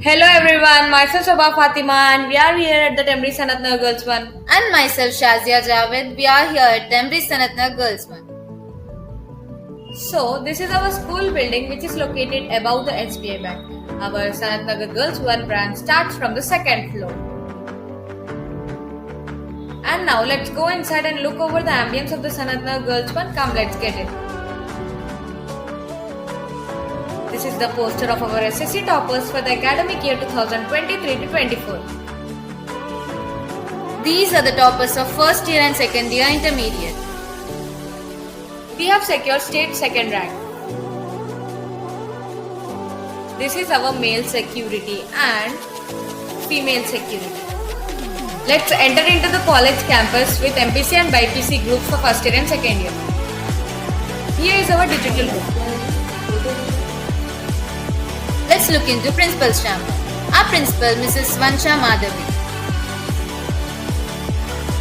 Hello everyone, myself Sabah Fatima and we are here at the TGMREIS Sanathnagar Girls 1. And myself Shazia Javed. We are here at TGMREIS Sanathnagar Girls 1. So, this is our school building which is located above the SBI Bank. Our Sanathnagar Girls 1 branch starts from the second floor. And now let's go inside and look over the ambience of the Sanathnagar Girls 1. Come, let's get it. This is the poster of our SSC toppers for the academic year 2023-24. These are the toppers of first year and second year intermediate. We have secured state second rank. This is our male security and female security. Let's enter into the college campus with MPC and BPC groups for first year and second year. Here is our digital room. Let's look into principal's chamber. Our principal, Mrs. Swansha Madhavi.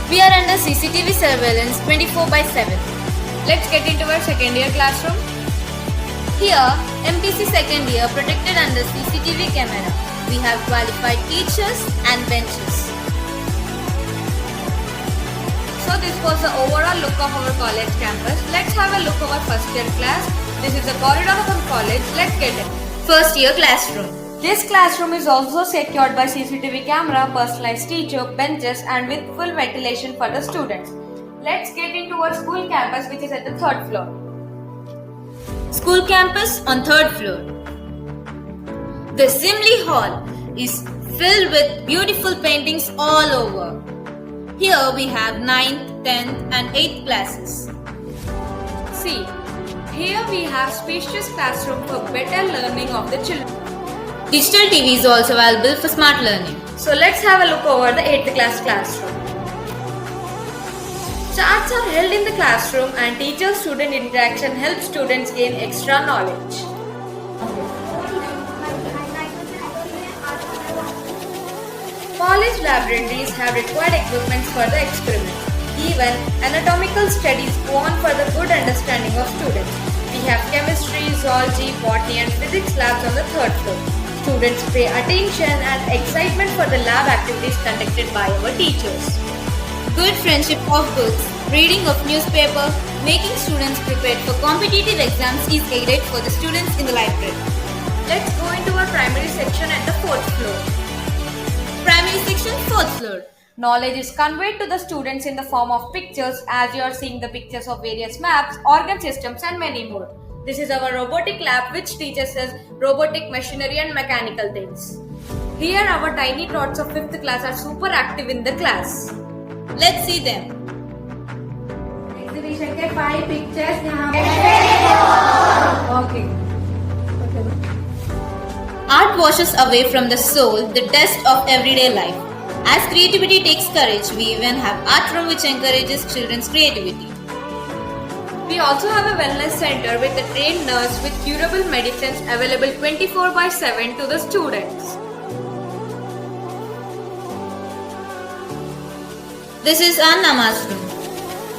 We are under CCTV surveillance 24/7. Let's get into our second year classroom. Here, MPC second year protected under CCTV camera. We have qualified teachers and benches. So this was the overall look of our college campus. Let's have a look of our first year class. This is the corridor of our college. Let's get it. First year classroom. This classroom is also secured by CCTV camera, personalized teacher, benches and with full ventilation for the students. Let's get into our school campus which is at the third floor. School campus on third floor. The assembly hall is filled with beautiful paintings all over. Here we have 9th, 10th and 8th classes. See, here we have spacious classroom for better learning of the children. Digital TV is also available for smart learning. So let's have a look over the 8th class classroom. Charts are held in the classroom and teacher-student interaction helps students gain extra knowledge. College laboratories have required equipment for the experiments. Even anatomical studies go on for the good understanding of students. We have chemistry, zoology, botany and physics labs on the third floor. Students pay attention and excitement for the lab activities conducted by our teachers. Good friendship of books, reading of newspaper, making students prepared for competitive exams is aided for the students in the library. Let's go into our primary section at the fourth floor. Primary section, fourth floor. Knowledge is conveyed to the students in the form of pictures as you are seeing the pictures of various maps, organ systems and many more. This is our robotic lab which teaches us robotic machinery and mechanical things. Here our tiny tots of 5th class are super active in the class. Let's see them. Exhibition के 5 pictures यहाँ Okay. Art washes away from the soul the dust of everyday life. As creativity takes courage, we even have art room which encourages children's creativity. We also have a wellness center with a trained nurse with curable medicines available 24/7 to the students. This is our namaz room.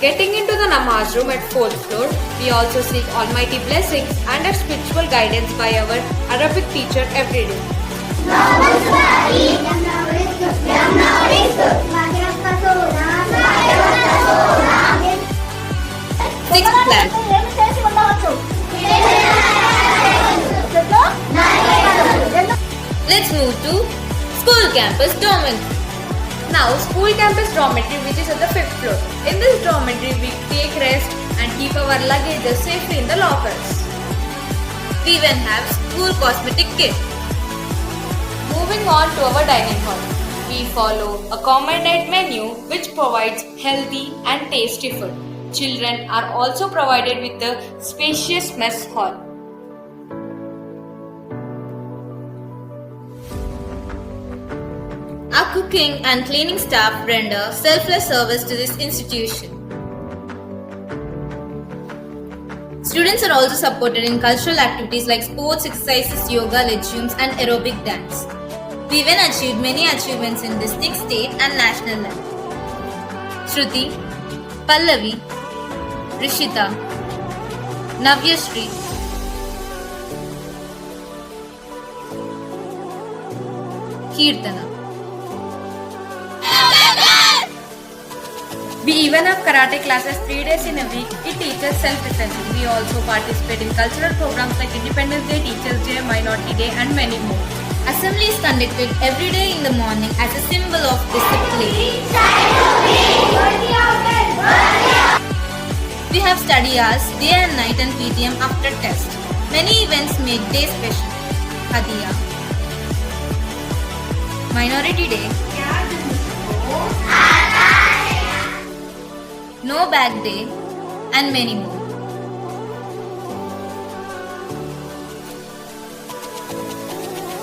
Getting into the namaz room at 4th floor, we also seek almighty blessings and a spiritual guidance by our Arabic teacher every day. 6th class. Let's move to school campus dormitory. Now, school campus dormitory which is at the 5th floor. In this dormitory, we take rest and keep our luggage safely in the lockers. We even have school cosmetic kit. Moving on to our dining hall. We follow a common night menu which provides healthy and tasty food. Children are also provided with a spacious mess hall. Our cooking and cleaning staff render selfless service to this institution. Students are also supported in cultural activities like sports, exercises, yoga, legumes and aerobic dance. We even achieved many achievements in district, state and national level. Shruti, Pallavi, Rishita, Navyashri, Kirtana. We even have karate classes 3 days in a week. It teaches self-defense. We also participate in cultural programs like Independence Day, Teachers Day, Minority Day, and many more. Assembly is conducted every day in the morning as a symbol of discipline. We have study hours day and night and PTM after test. Many events make day special. Hadiya, Minority Day, No Bag Day, and many more.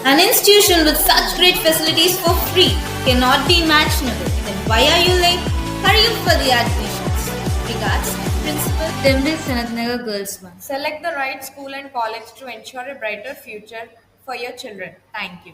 An institution with such great facilities for free cannot be imaginable. Then why are you late? Hurry up for the admissions. Regards, Principal, ٹمریز Sanathnagar Girls 1. Select the right school and college to ensure a brighter future for your children. Thank you.